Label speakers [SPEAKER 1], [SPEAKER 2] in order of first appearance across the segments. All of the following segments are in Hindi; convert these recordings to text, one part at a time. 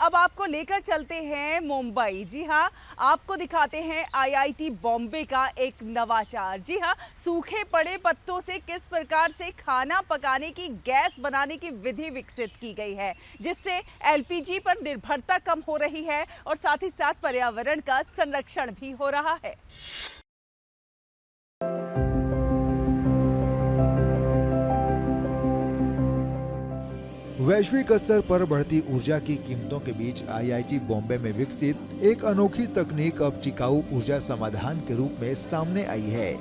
[SPEAKER 1] अब आपको लेकर चलते हैं मुंबई। जी हाँ, आपको दिखाते हैं आईआईटी बॉम्बे का एक नवाचार। जी हाँ, सूखे पड़े पत्तों से किस प्रकार से खाना पकाने की गैस बनाने की विधि विकसित की गई है, जिससे एलपीजी पर निर्भरता कम हो रही है और साथ ही साथ पर्यावरण का संरक्षण भी हो रहा है।
[SPEAKER 2] वैश्विक स्तर पर बढ़ती ऊर्जा की कीमतों के बीच आईआईटी बॉम्बे में विकसित एक अनोखी तकनीक अब टिकाऊ ऊर्जा समाधान के रूप में सामने आई है।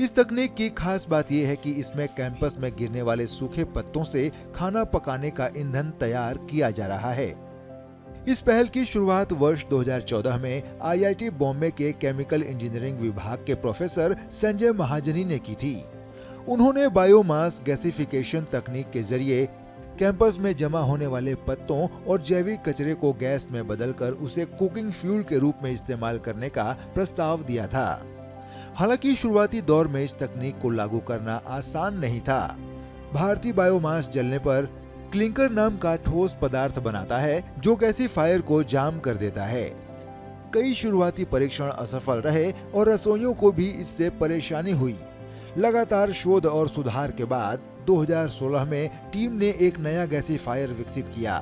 [SPEAKER 2] इस तकनीक की खास बात यह है कि इसमें कैंपस में गिरने वाले सूखे पत्तों से खाना पकाने का ईंधन तैयार किया जा रहा है। इस पहल की शुरुआत वर्ष 2014 में आईआईटी बॉम्बे के केमिकल इंजीनियरिंग विभाग के प्रोफेसर संजय महाजनी ने की थी। उन्होंने बायोमास गैसिफिकेशन तकनीक के जरिए कैंपस में जमा होने वाले पत्तों और जैविक कचरे को गैस में बदलकर उसे कुकिंग फ्यूल के रूप में इस्तेमाल करने का प्रस्ताव दिया था। हालांकि शुरुआती दौर में इस तकनीक को लागू करना आसान नहीं था। भारतीय बायोमास जलने पर क्लिंकर नाम का ठोस पदार्थ बनाता है जो गैसीफायर को जाम कर देता है। कई शुरुआती परीक्षण असफल रहे और रसोइयों को भी इससे परेशानी हुई। लगातार शोध और सुधार के बाद 2016 में टीम ने एक नया गैसीफायर विकसित किया,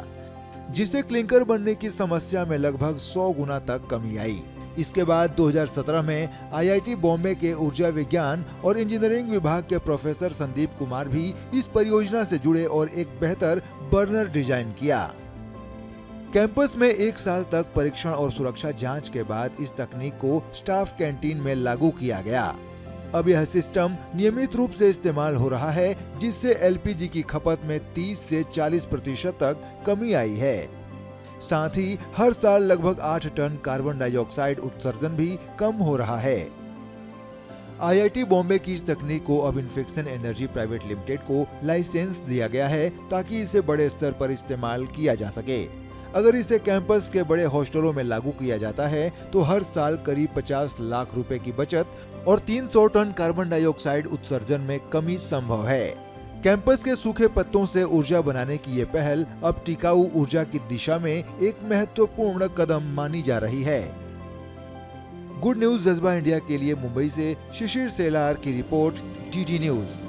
[SPEAKER 2] जिससे क्लिंकर बनने की समस्या में लगभग 100 गुना तक कमी आई। इसके बाद 2017 में आईआईटी बॉम्बे के ऊर्जा विज्ञान और इंजीनियरिंग विभाग के प्रोफेसर संदीप कुमार भी इस परियोजना से जुड़े और एक बेहतर बर्नर डिजाइन किया। कैंपस में 1 साल तक परीक्षण और सुरक्षा जांच के बाद इस तकनीक को स्टाफ कैंटीन में लागू किया गया। अब यह सिस्टम नियमित रूप से इस्तेमाल हो रहा है, जिससे एलपीजी की खपत में 30 से 40% तक कमी आई है। साथ ही हर साल लगभग 8 टन कार्बन डाइऑक्साइड उत्सर्जन भी कम हो रहा है। आईआईटी बॉम्बे की इस तकनीक को अब इन्फेक्शन एनर्जी प्राइवेट लिमिटेड को लाइसेंस दिया गया है, ताकि इसे बड़े स्तर पर इस्तेमाल किया जा सके। अगर इसे कैंपस के बड़े हॉस्टलों में लागू किया जाता है तो हर साल करीब 50 लाख रुपए की बचत और 300 टन कार्बन डाइऑक्साइड उत्सर्जन में कमी संभव है। कैंपस के सूखे पत्तों से ऊर्जा बनाने की ये पहल अब टिकाऊ ऊर्जा की दिशा में एक महत्वपूर्ण कदम मानी जा रही है। गुड न्यूज जज्बा इंडिया के लिए मुंबई से शिशिर सेलार की रिपोर्ट, डीडी न्यूज।